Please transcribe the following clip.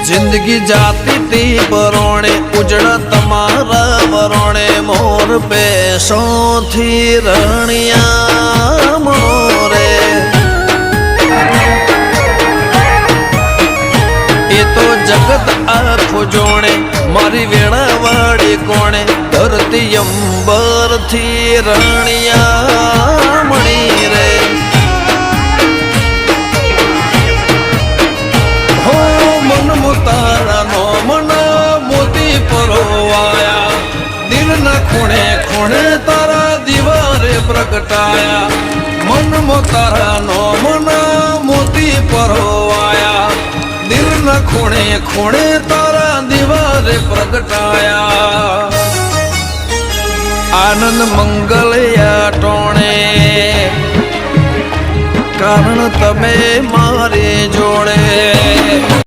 जिंदगी जाती थी बरोणे उजड़ा तमारा वरोणे मोर पैसों थी रणिया मोरे ये तो जगत आखो जोणे मारी वेणा वाड़ी कोणे धरती अंबर थी रणिया मणि रे हो मन मोतारा नो मना मोती परोवाया दिल न खूणे खूणे तारा दीवारे प्रगटाया मन मोतारा नो मना मोती परोवाया दिल न खूणे खूणे तारा दीवारे प्रगटाया आनंद मंगल या टोणे कारण तमे मारे जोड़े।